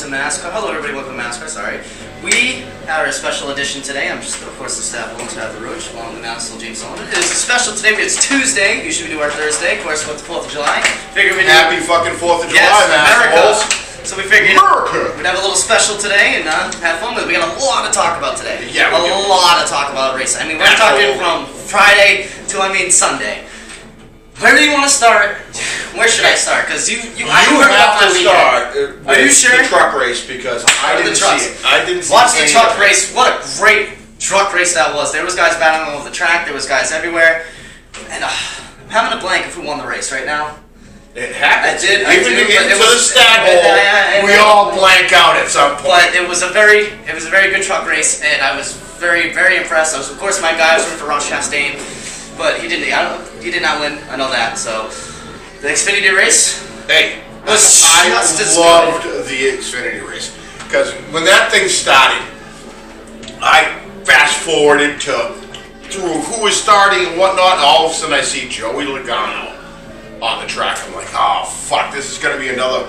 to NASCAR. Hello everybody, welcome to NASCAR, sorry. We have our special edition today. I'm just, of course, the staff alongside the Roach, along with Nassel James Sullivan. It is a special today, but it's Tuesday. Usually we do our Thursday, of course, with the 4th of July. Happy fucking 4th of July, yes, America. So we figured we'd have a little special today and have fun with it. We got a lot to talk about today. Yeah, we do. A lot to talk about racing. I mean, we're talking from Friday to, Sunday. Where do you want to start? Where should I start? Because you have to start. Are you sure? The truck race, because I didn't see it. I didn't see Watch the truck race. What a great truck race that was. There was guys battling all over the track. There was guys everywhere. And I'm having a blank of who won the race right now. It happens. Even into the stat hole, we all blank out at some point. But it was a very good truck race, and I was very, very impressed. I was, of course, my guy was rooting for Ross Chastain, but he did not win. I know that. So the Xfinity race. Hey, I loved the Xfinity race, because when that thing started, I fast forwarded through who was starting and whatnot, and all of a sudden I see Joey Logano on the track. I'm like, oh fuck, this is gonna be another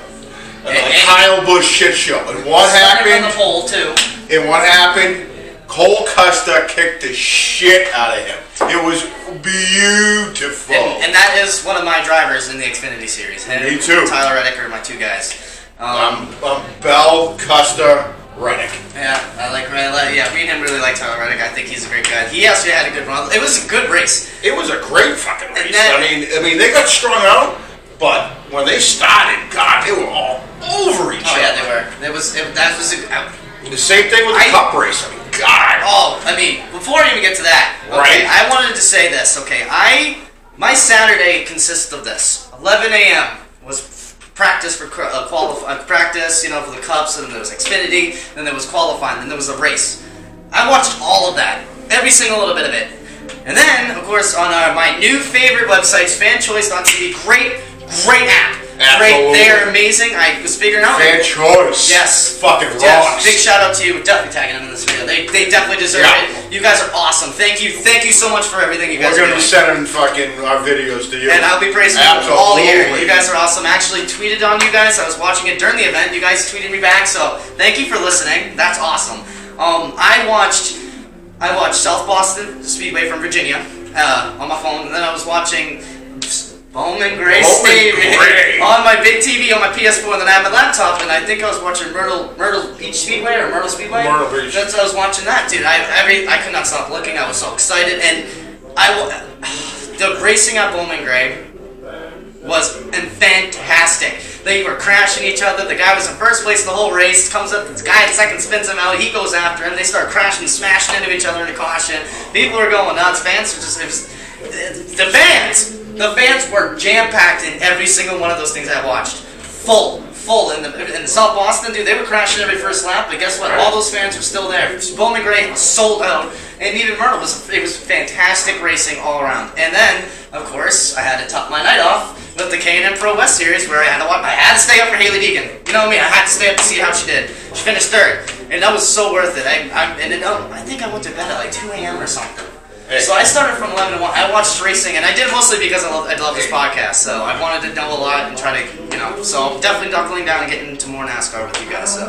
Kyle Busch shit show. And what happened? On the pole too. And what happened? Cole Custer kicked the shit out of him. It was beautiful. And that is one of my drivers in the Xfinity series. Me too. Tyler Reddick are my two guys. Bell, Custer, Reddick. Yeah, me and him really like Tyler Reddick. I think he's a great guy. He actually had a good run. It was a good race. It was a great fucking race. I mean, they got strung out, but when they started, God, they were all over each other. Oh yeah, they were. The same thing with the Cup race. I mean, God. Oh, before I even get to that, okay, right? I wanted to say this. Okay, my Saturday consists of this. 11 a.m. was practice for practice, for the Cups, and then there was Xfinity, then there was qualifying, then there was a race. I watched all of that, every single little bit of it. And then, of course, on my new favorite websites, FanChoice.tv, great app. Absolutely. Great, they're amazing. I was figuring out. FanChoice. Yes. Fucking rocks. Yes. Big shout out to you. We're definitely tagging them in this video. They definitely deserve it. You guys are awesome. Thank you so much for everything you guys are doing. We're going to be sending fucking our videos to you. And I'll be praising you all year. You guys are awesome. I actually tweeted on you guys. I was watching it during the event. You guys tweeted me back, so thank you for listening. That's awesome. I watched South Boston Speedway from Virginia on my phone, and then I was watching Bowman Gray Stadium on my big TV on my PS4, and then I have my laptop, and I think I was watching Myrtle Beach Speedway or Myrtle Speedway. Myrtle Beach. That's I was watching that, dude. I could not stop looking. I was so excited, and the racing at Bowman Gray was fantastic. They were crashing each other. The guy was in first place the whole race. Comes up, this guy in second spins him out. He goes after him. They start crashing, smashing into each other in a caution. People are going nuts. Fans were the fans were jam-packed in every single one of those things I watched. Full. In the South Boston, dude, they were crashing every first lap, but guess what? All those fans were still there. Bowman Gray was sold out, and even Myrtle it was fantastic racing all around. And then, of course, I had to top my night off with the K&M Pro West Series, where I had to stay up for Hailie Deegan. You know what I mean? I had to stay up to see how she did. She finished third, and that was so worth it. I think I went to bed at like 2 a.m. or something. Hey. So I started from 11 to 1. I watched racing, and I did mostly because I love this podcast. So I wanted to know a lot and try to, so definitely knuckling down and getting into more NASCAR with you guys. So.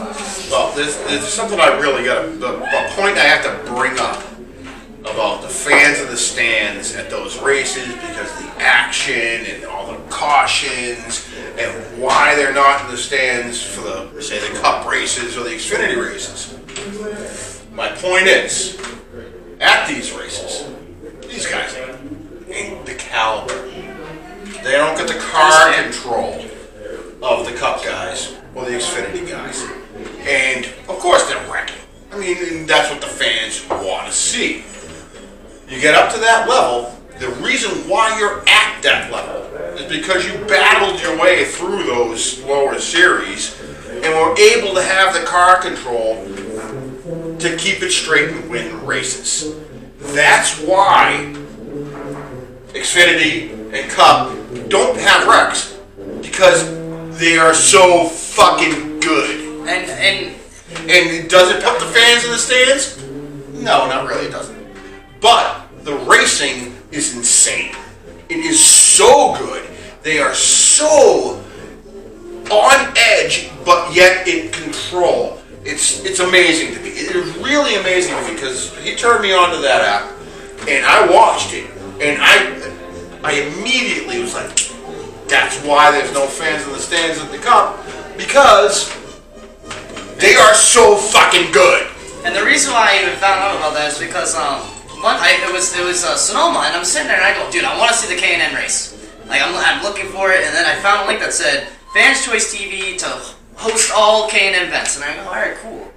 Well, there's something I really the point I have to bring up about the fans in the stands at those races, because the action and all the cautions and why they're not in the stands for the Cup races or the Xfinity races. My point is, at these races, these guys ain't the caliber. They don't get the car control of the Cup guys or the Xfinity guys. And, of course, they're wrecking. I mean, that's what the fans want to see. You get up to that level, the reason why you're at that level is because you battled your way through those lower series and were able to have the car control to keep it straight and win races. That's why Xfinity and Cup don't have wrecks, because they are so fucking good. And does it put the fans in the stands? No, not really, it doesn't. But the racing is insane. It is so good. They are so on edge, but yet in control. It's amazing to me. It is really amazing to me because he turned me on to that app, and I watched it, and I immediately was like, that's why there's no fans in the stands at the Cup, because they are so fucking good. And the reason why I even found out about that is because it was Sonoma, and I'm sitting there and I go, dude, I want to see the K&N race. Like I'm looking for it, and then I found a link that said Fans Choice TV to host all K&N events, and I go, all right, cool.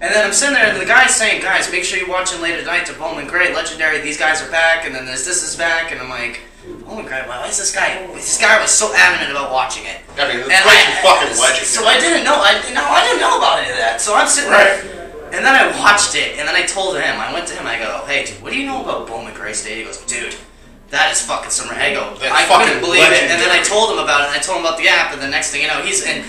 And then I'm sitting there, and the guy's saying, guys, make sure you're watching late at night to Bowman Gray, legendary. These guys are back, and then this is back, and I'm like, Bowman Gray, why is this guy? This guy was so adamant about watching it. I mean, the place is fucking legendary. So I didn't know. I didn't know about any of that. So I'm sitting there, and then I watched it, and then I told him. I went to him. I go, hey, dude, what do you know about Bowman Gray Stadium? He goes, dude, that is fucking some. I go, I couldn't believe it. And then I told him about it. And I told him about the app, and the next thing you know, he's in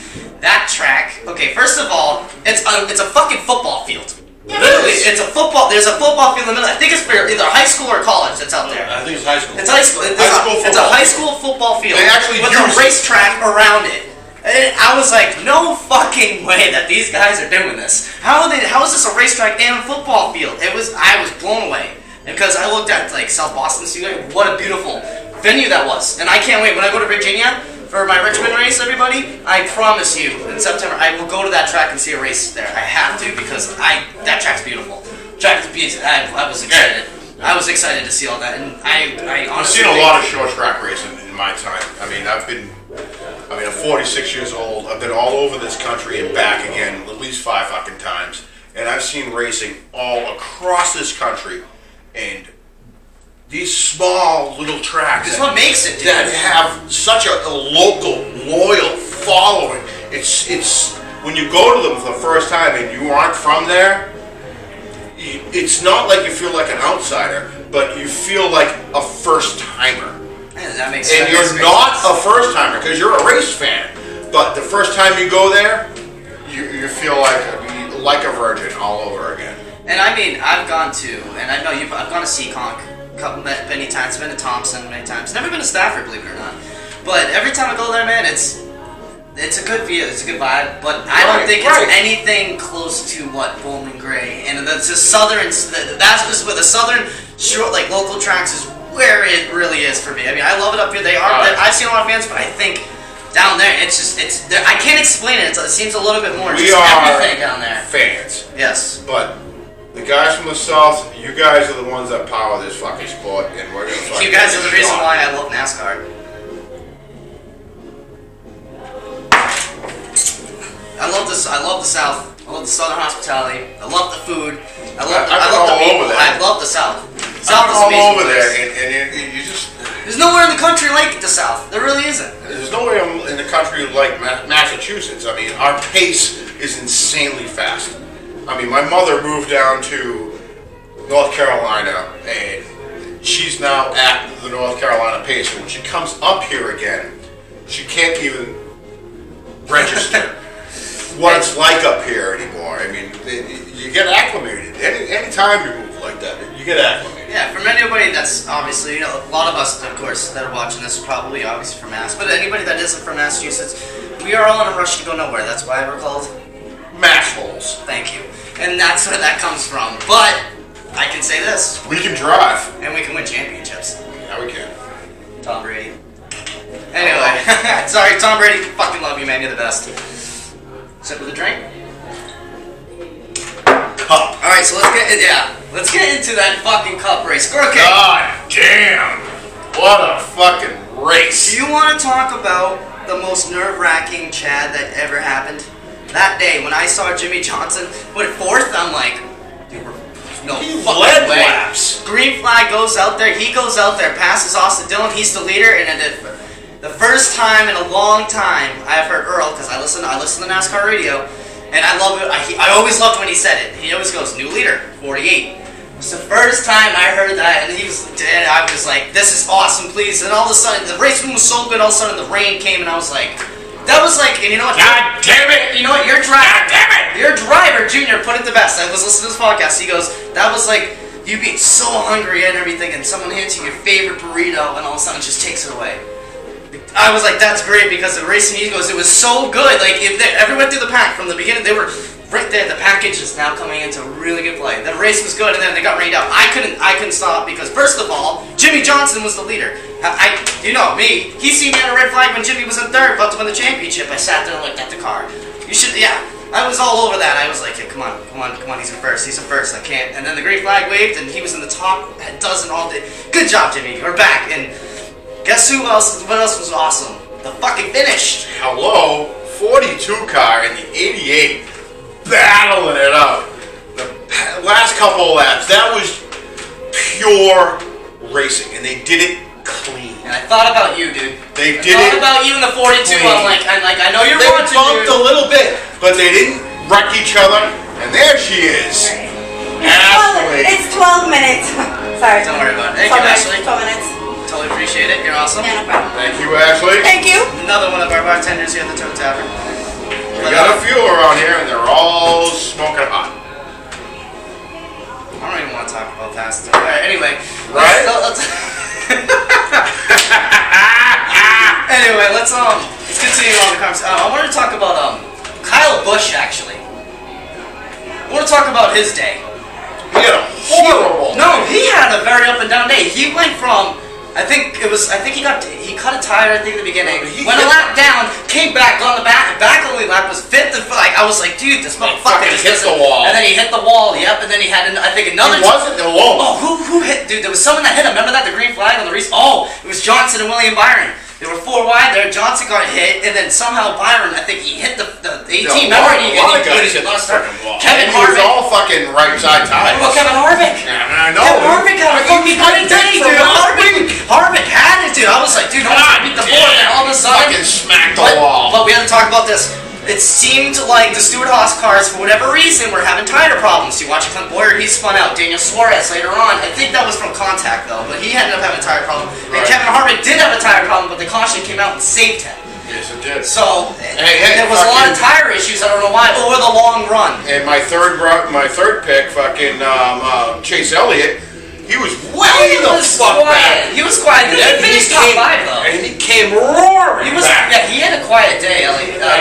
that track. Okay, first of all, it's a fucking football field. Literally, it's a football. There's a football field in the middle. I think it's for either high school or college that's out there. I think it's high school. It's high school. It's a high school football field. They actually with a racetrack around it. And I was like, no fucking way that these guys are doing this. How is this a racetrack and a football field? I was blown away. Because I looked at like South Boston Studio, what a beautiful venue that was. And I can't wait. When I go to Virginia for my Richmond race, everybody, I promise you, in September, I will go to that track and see a race there. I have to, because that track's beautiful. Track is beautiful. I was excited. I was excited to see all that, and I honestly I've seen a lot of short track racing in my time. I mean, I'm 46 years old. I've been all over this country and back again at least 5 fucking times. And I've seen racing all across this country. And these small little tracks This is what makes it, dude. that have such a local, loyal following. It's when you go to them for the first time and you aren't from there, it's not like you feel like an outsider, but you feel like a first timer. Yeah, that makes sense. And you're not a first timer because you're a race fan. But the first time you go there, you feel like a virgin all over again. And I mean, I've gone to, and I know I've gone to Seekonk many times, been to Thompson many times, never been to Stafford, believe it or not. But every time I go there, man, it's a good view, it's a good vibe, but I don't think it's anything close to what Bowman Gray, and that's just that's just where the southern short, like local tracks is where it really is for me. I mean, I love it up here, I've seen a lot of fans, but I think down there, I can't explain it, it seems a little bit more, We just are everything down there. fans. Yes. But the guys from the south, you guys are the ones that power this fucking sport, and we're gonna fucking You guys are the reason shot. why I love NASCAR. I love this. I love the South. I love the Southern hospitality. I love the food. I love the people. I love the South. South is all amazing over place. there, and you just. There's nowhere in the country like the South. There really isn't. There's nowhere in the country like Massachusetts. I mean, our pace is insanely fast. I mean, my mother moved down to North Carolina, and she's now at the North Carolina pace. And when she comes up here again, she can't even register what it's like up here anymore. I mean, you get acclimated. Any time you move like that, you get acclimated. Yeah, from anybody that's obviously, a lot of us, of course, that are watching this are probably obviously from Mass, but anybody that isn't from Massachusetts, we are all in a rush to go nowhere. That's why we're called Mash holes. Thank you. And that's where that comes from. But I can say this, We can drive. and we can win championships. Yeah, we can. Tom Brady. Anyway, sorry, Tom Brady, fucking love you, man. You're the best. Sip of the drink. Cup. All right, so let's get into that fucking cup race. Okay. God damn! What a fucking race! Do you want to talk about the most nerve-wracking Chad that ever happened? That day when I saw Jimmy Johnson put it fourth, I'm like, dude, no He fucking led way. laps. Green flag goes out there. He goes out there, passes Austin Dillon. He's the leader, and then the first time in a long time I've heard Earl, because I listen to NASCAR radio, and I love it. I always loved when he said it. He always goes, new leader, 48. It's the first time I heard that, and I was like, this is awesome, please. And all of a sudden, the race was so good, all of a sudden the rain came, and I was like, that was like, and you know what? God damn it! You know what? Your driver, God damn it! Your driver, Junior, put it the best. I was listening to this podcast. He goes, that was like you being so hungry and everything, and someone hands you your favorite burrito, and all of a sudden it just takes it away. I was like, that's great because the Racing Egos, it was so good. Like, if everyone through the pack from the beginning, they were right there. The package is now coming into really good play. The race was good, and then they got rained out. I couldn't stop because first of all, Jimmy Johnson was the leader. You know me. He seen me on a red flag when Jimmy was in third, about to win the championship. I sat there and looked at the car. You should, yeah. I was all over that. I was like, yeah, come on, he's in first, I can't. And then the green flag waved, and he was in the top dozen all day. Good job, Jimmy. We're back, and guess what else was awesome? The fucking finish. Hello, 42 car in the 88, battling it out. The last couple of laps, that was pure racing, and they did it clean. And I thought about you, dude. They did it. I thought about you in the 42. Clean. I'm like, I know you're They watching, bumped dude. a little bit, but they didn't wreck each other. And there she is. Ashley. It's 12 minutes. Sorry. Don't worry about it. Thank you, Ashley. 12 minutes. Totally appreciate it. You're awesome. Yeah, no problem. Thank you, Ashley. Thank you. Another one of our bartenders here at the Toe Tavern. We got a few around here, and they're all smoking hot. I don't even want to talk about past it. Alright, anyway. Right? Anyway, let's continue on the conversation. I wanted to talk about Kyle Busch actually. I want to talk about his day. He had a horrible. No, he had a very up and down day. He went from I think he cut a tire I think at the beginning. Went a lap down, came back on the back only lap was fifth and like I was like, dude, this motherfucker just hit doesn't. the wall. And then he hit the wall. Yep. And then he had I think another. He wasn't alone. Oh, who hit? Dude, there was someone that hit him. Remember that the green flag on the race? Oh, it was Johnson and William Byron. They were 4 wide there. Johnson got hit, and then somehow Byron, I think he hit the 18. Remember? A lot of guys hit the fucking wall. Kevin And he was Harvick. all fucking right side tires. Well, Kevin Harvick. Yeah, I know. Kevin Harvick had a fucking good day, from dude. last week. Harvick had it, dude. I was like, dude, no one's gonna beat the board. And all of a sudden, Fucking smacked the wall. But we had to talk about this. It seemed like the Stewart Haas cars, for whatever reason, were having tire problems. You watch Clint Boyer, he spun out. Daniel Suarez later on. I think that was from contact, though, but he ended up having a tire problem. And Right. Kevin Harvick did have a tire problem, but the caution came out and saved him. Yes, it did. So, Hey, there was a lot of tire issues, I don't know why, over the long run. And my third pick, fucking Chase Elliott, he was way the fuck back. He was quiet. He finished top 5, though. And he came roaring He was, back. yeah, he had a quiet day,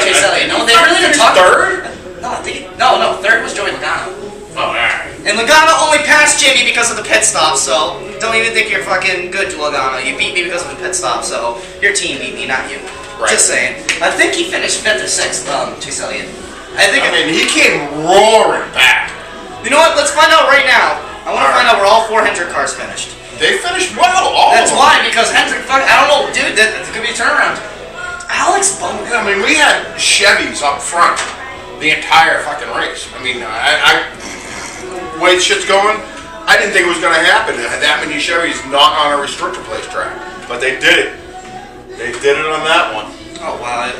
Chase Elliott. No, they He really didn't finished talk. third? No, I think no, third was Joey Logano. Oh, alright. And Logano only passed Jimmy because of the pit stop, so don't even think you're fucking good, Logano. You beat me because of the pit stop, so your team beat me, not you. Right. Just saying. I think he finished 5th or 6th, Chase Elliott. I mean, he came roaring back. you know what? Let's find out right now. I want to find out where all 4 Hendrick cars finished. They finished well, all That's of them. why, because Hendrick, I don't know, dude, that could be a turnaround. Alex Bowman. I mean, we had Chevys up front the entire fucking race. I mean, the way shit's going, I didn't think it was going to happen. That many Chevys not on a restrictor place track. But they did it. They did it on that one. Oh, wow. I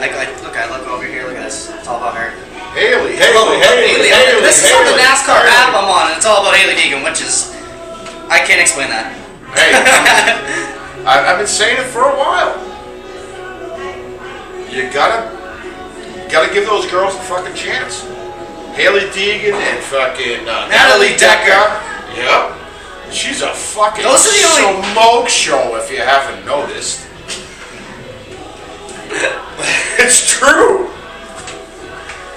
look over here, look at this. It's all about her. Haley. This is on the NASCAR Haley. app I'm on, and it's all about Haley Deegan, which is... I can't explain that. Hey, I've been saying it for a while. You gotta give those girls a fucking chance. Haley Deegan and fucking Natalie Decker. Yep. She's a fucking Those are the only- smoke show if you haven't noticed. It's true.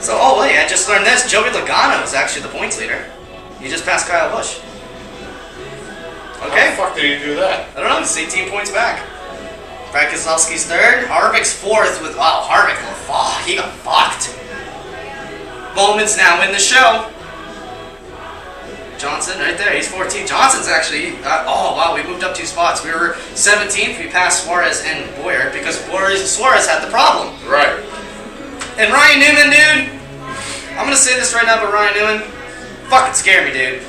So, oh wait, I just learned this. Joey Logano is actually the points leader. He just passed Kyle Busch. Okay. How the fuck did he do that? I don't know, he's 18 points back. Brad Keselowski's 3rd. Harvick's 4th with, wow, Harvick, he got fucked. Bowman's now in the show. Johnson right there, he's 14th. Johnson's actually, oh wow, we moved up 2 spots. We were 17th, we passed Suarez and Boyer because Suarez had the problem. Right. And Ryan Newman, dude, I'm gonna say this right now, but Ryan Newman, fucking scare me, dude.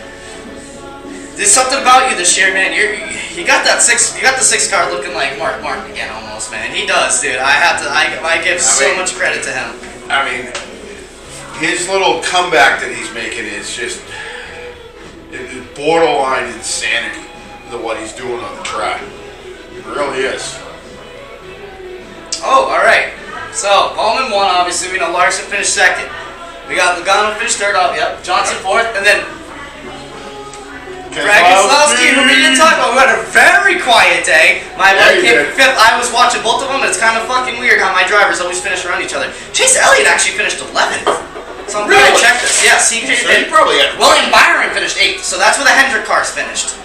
There's something about you this year, man. You got the 6 car looking like Mark Martin again, almost, man. He does, dude. I give so much credit to him. I mean, his little comeback that he's making is just borderline insanity. What he's doing on the track, it really is. Oh, all right. So Bowman won, obviously. We know Larson finished 2nd. We got Logano finished 3rd. Oh, yep. Johnson 4th, and then Brad Keselowski, who we didn't talk about, who had a very quiet day. My boy came did. 5th. I was watching both of them, and it's kind of fucking weird how my drivers always finish around each other. Chase Elliott actually finished 11th. So I'm glad I checked this. Yes, he probably had. William Byron finished 8th, so that's where the Hendrick cars finished.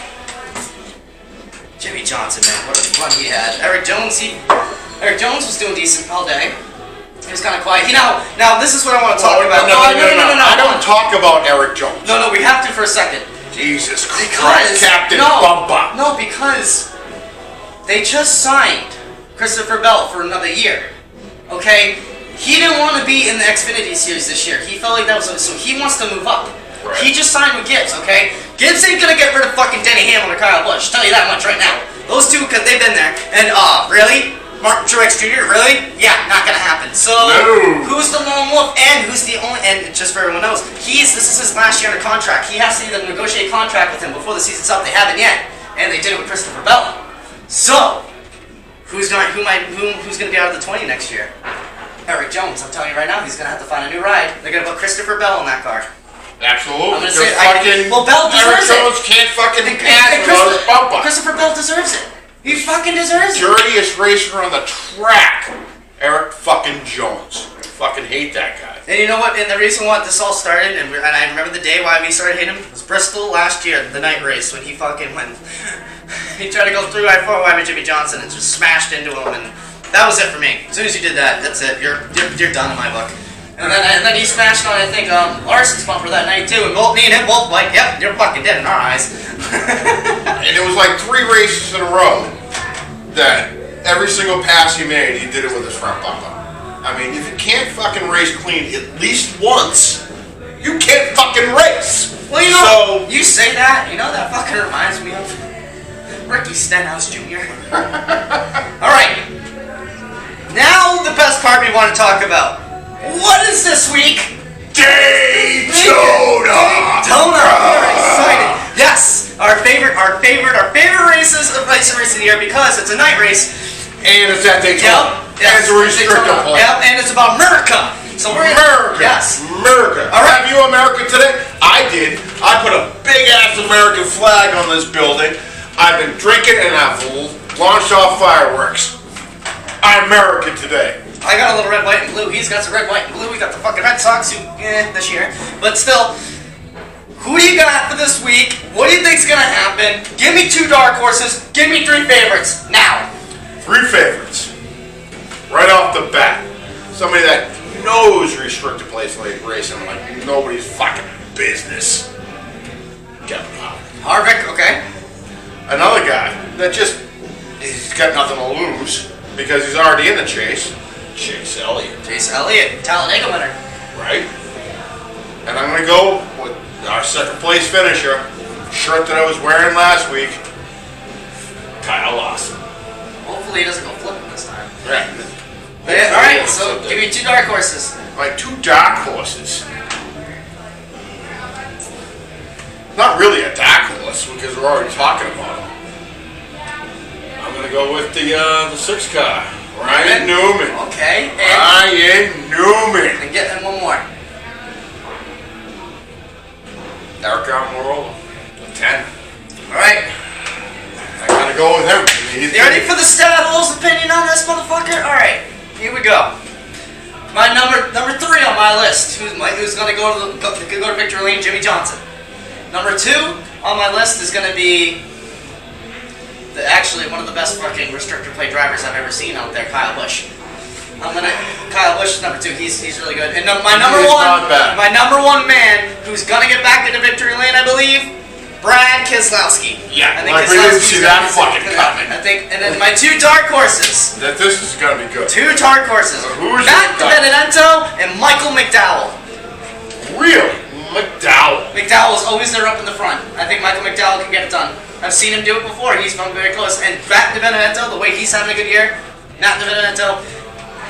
Jimmy Johnson, man, what a run he had. Eric Jones was doing decent all day. He was kind of quiet. Now this is what I want to talk about. No. I don't talk about Eric Jones. No, we have to for a second. Jesus Christ, Captain no, Bumba. No, because they just signed Christopher Bell for another year. Okay? He didn't want to be in the Xfinity Series this year. He felt like that was so he wants to move up. Right. He just signed with Gibbs, okay? Gibbs ain't gonna get rid of fucking Denny Hamlin or Kyle Busch. Tell you that much right now. Those two, because they've been there. And really? Martin Truex Jr., really? Yeah, not gonna happen. So, No. Who's the lone wolf and who's the only, and just for everyone knows, this is his last year under contract. He has to either negotiate a contract with him before the season's up. They haven't yet. And they did it with Christopher Bell. So, who's gonna be out of the 20 next year? Eric Jones. I'm telling you right now, he's gonna have to find a new ride. They're gonna put Christopher Bell in that car. Absolutely. I'm gonna say, Bell Eric deserves it. Jones can't fucking pass without his bumper. Christopher Bell deserves it. He fucking deserves it. Dirtiest racer on the track, Eric fucking Jones. I fucking hate that guy. And you know what? And the reason why this all started, and I remember the day why we started hating him, was Bristol last year, the night race, when he fucking went. He tried to go through I-4 with Jimmy Johnson and just smashed into him, and that was it for me. As soon as you did that, that's it. You're done in my book. And then he smashed on, I think, Larson's bumper that night too. And me and him both like, yep, you're fucking dead in our eyes. And it was like 3 races in a row that every single pass he made, he did it with his front bumper. I mean, if you can't fucking race clean at least once, you can't fucking race. Well, you know, you say that, you know, that fucking reminds me of Ricky Stenhouse Jr. All right. Now the best part we want to talk about. What is this week? Daytona! Daytona! We're excited. Yes, our favorite races of the year because it's a night race. And it's at Daytona. Yep. And it's a restrictor plate. Yep, and it's about America. So we're America. Yes. America. All right. Have you America today? I did. I put a big ass American flag on this building. I've been drinking and I've launched off fireworks. I'm American today. I got a little red, white, and blue. He's got some red, white, and blue. We got the fucking Red Sox, this year. But still, who do you got for this week? What do you think's gonna happen? Give me 2 dark horses. Give me 3 favorites. Now. 3 favorites. Right off the bat. Somebody that knows restricted place like racing like nobody's fucking business. Kevin Harvick, okay. Another guy that he's got nothing to lose because he's already in the chase. Chase Elliott. Chase Elliott, Talladega winner. Right? And I'm going to go with our second place finisher, shirt that I was wearing last week, Kyle Larson. Hopefully he doesn't go flipping this time. Right. Alright, so give me 2 dark horses. My 2 dark horses. Not really a dark horse because we're already talking about him. I'm going to go with the 6 car. Ryan Newman. Okay. Ryan Newman. And get one more. Eric Almirola. 10. Alright. I gotta go with him. You ready for the Stadhol's opinion on this motherfucker? Alright. Here we go. My number 3 on my list. Who's gonna go to victory lane? Jimmy Johnson. Number 2 on my list is gonna be actually one of the best fucking restrictor plate drivers I've ever seen out there, Kyle Busch. Kyle Busch is number 2. He's really good. And my number one man who's gonna get back into victory lane, I believe, Brad Keselowski. Yeah, I think we didn't see that fucking coming. And then my 2 dark horses. This is gonna be good. 2 dark horses. Who's Matt DiBenedetto and Michael McDowell. Really? McDowell. McDowell's always there up in the front. I think Michael McDowell can get it done. I've seen him do it before. He's come very close. And Matt DiBenedetto, the way he's having a good year, Matt DiBenedetto.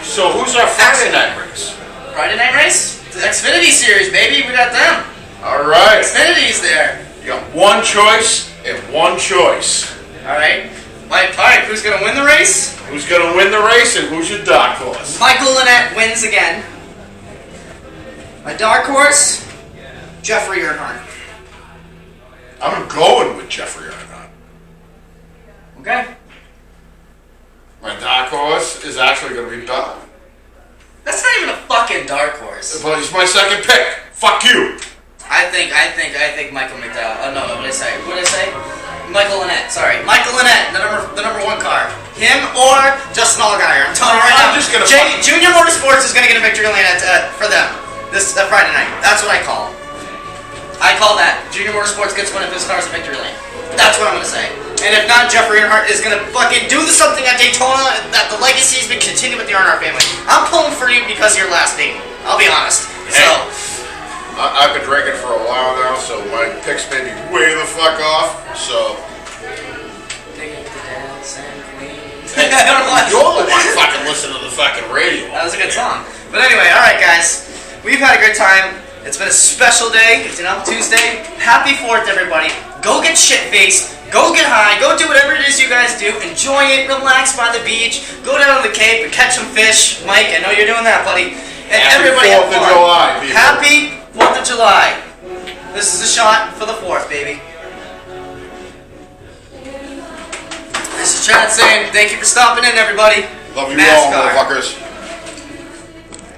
So who's our Friday night race? Friday night race? The Xfinity Series, baby. We got them. All right. Xfinity's there. You got one choice and one choice. All right. Alright, who's going to win the race? Who's going to win the race and who's your dark horse? Michael Lynette wins again. My dark horse, Jeffrey Earnhardt. I'm going with Jeffrey Earnhardt. Okay. My dark horse is actually going to be Bell. That's not even a fucking dark horse. But he's my second pick. Fuck you. I think Michael McDowell. Oh no, what did I say? What did I say? Michael Lynette. Sorry, Michael Lynette, the number one car. Him or Justin Allgaier. I'm telling you right now. I'm just gonna Junior Motorsports is gonna get a victory lane for them this Friday night. That's what I call. I call that. Junior Motorsports gets one of his cars a victory lane. That's what I'm gonna say. And if not, Jeffrey Earnhardt is gonna fucking do something at Daytona that the legacy's been continued with the Earnhardt family. I'm pulling for you because of your last name. I'll be honest. Hey. So. I've been drinking for a while now, so my picks may be way the fuck off. So I don't know why. you're the one fucking listening to the fucking radio. That was a good song. But anyway, alright guys. We've had a good time. It's been a special day. It's, Tuesday. Happy 4th, everybody. Go get shit-faced. Go get high. Go do whatever it is you guys do. Enjoy it. Relax by the beach. Go down to the Cape and catch some fish. Mike, I know you're doing that, buddy. And Happy everybody 4th have of fun. July, people. Happy 4th of July. This is a shot for the 4th, baby. This is Chad saying thank you for stopping in, everybody. Love you NASCAR. all, motherfuckers.